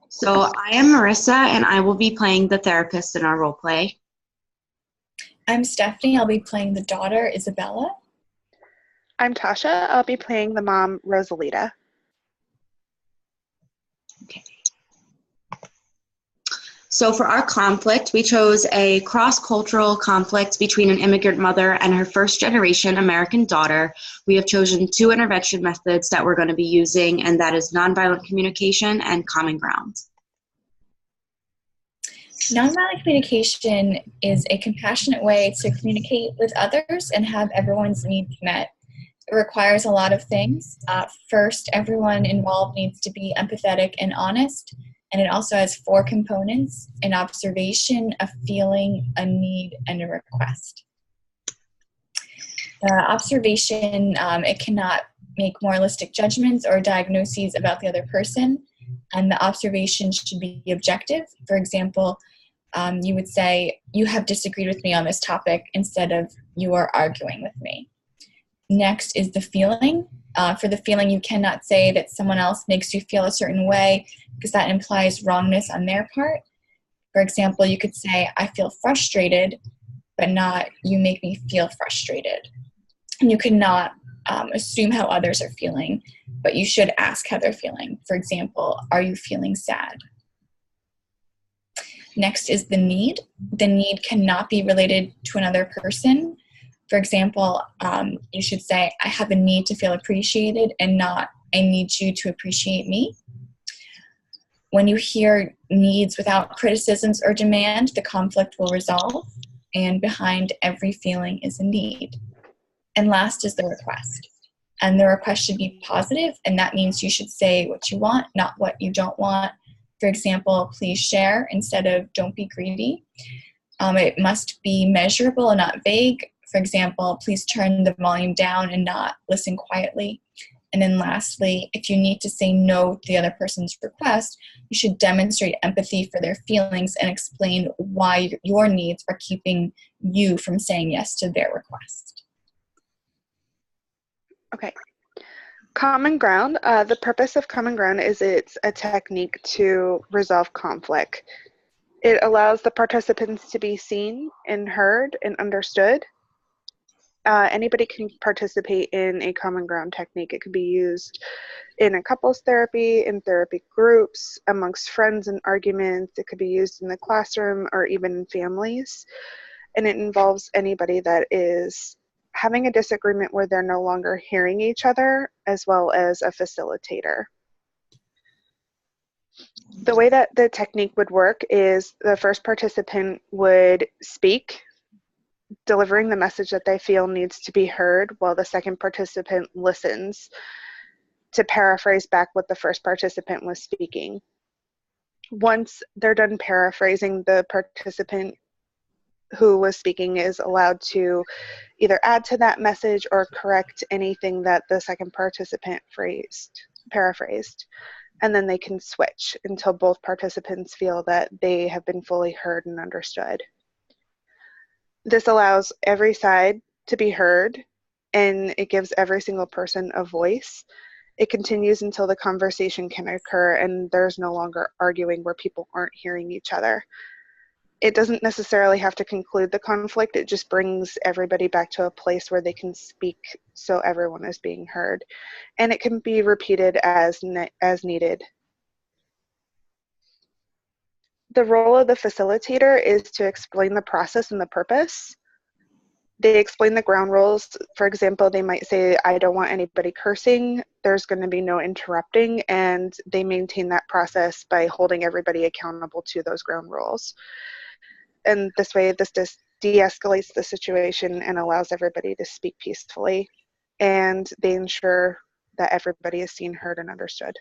So I am Marissa, and I will be playing the therapist in our role play. I'm Stephanie. I'll be playing the daughter, Isabella. I'm Tasha. I'll be playing the mom, Rosalita. Okay. So for our conflict, we chose a cross-cultural conflict between an immigrant mother and her first-generation American daughter. We have chosen two intervention methods that we're going to be using, and that is nonviolent communication and common ground. Nonviolent communication is a compassionate way to communicate with others and have everyone's needs met. It requires a lot of things. First, everyone involved needs to be empathetic and honest, and it also has 4 components: an observation, a feeling, a need, and a request. Observation, it cannot make moralistic judgments or diagnoses about the other person, and the observation should be objective. For example, you would say, "You have disagreed with me on this topic," instead of "You are arguing with me." Next is the feeling. For the feeling, you cannot say that someone else makes you feel a certain way because that implies wrongness on their part. For example, you could say, "I feel frustrated," but not "You make me feel frustrated." And you cannot assume how others are feeling, but you should ask how they're feeling. For example, "Are you feeling sad?" Next is the need. The need cannot be related to another person. For example, you should say, "I have a need to feel appreciated," and not "I need you to appreciate me." When you hear needs without criticisms or demand, the conflict will resolve, and behind every feeling is a need. And last is the request. And the request should be positive, and that means you should say what you want, not what you don't want. For example, "Please share," instead of "Don't be greedy." It must be measurable and not vague. For example, "Please turn the volume down," and not "Listen quietly." And then lastly, if you need to say no to the other person's request, you should demonstrate empathy for their feelings and explain why your needs are keeping you from saying yes to their request. Okay. Common ground. The purpose of common ground is it's a technique to resolve conflict. It allows the participants to be seen and heard and understood. Anybody can participate in a common ground technique. It can be used in a couples therapy, in therapy groups, amongst friends and arguments. It could be used in the classroom or even in families. And it involves anybody that is having a disagreement where they're no longer hearing each other, as well as a facilitator. The way that the technique would work is the first participant would speak, delivering the message that they feel needs to be heard, while the second participant listens to paraphrase back what the first participant was speaking. Once they're done paraphrasing, the participant who was speaking is allowed to either add to that message or correct anything that the second participant paraphrased. And then they can switch until both participants feel that they have been fully heard and understood. This allows every side to be heard, and it gives every single person a voice. It continues until the conversation can occur and there's no longer arguing where people aren't hearing each other. It doesn't necessarily have to conclude the conflict. It just brings everybody back to a place where they can speak so everyone is being heard. And it can be repeated as needed. The role of the facilitator is to explain the process and the purpose. They explain the ground rules. For example, they might say, "I don't want anybody cursing." There's going to be no interrupting, and they maintain that process by holding everybody accountable to those ground rules. And this way, this just de-escalates the situation and allows everybody to speak peacefully, and they ensure that everybody is seen, heard, and understood.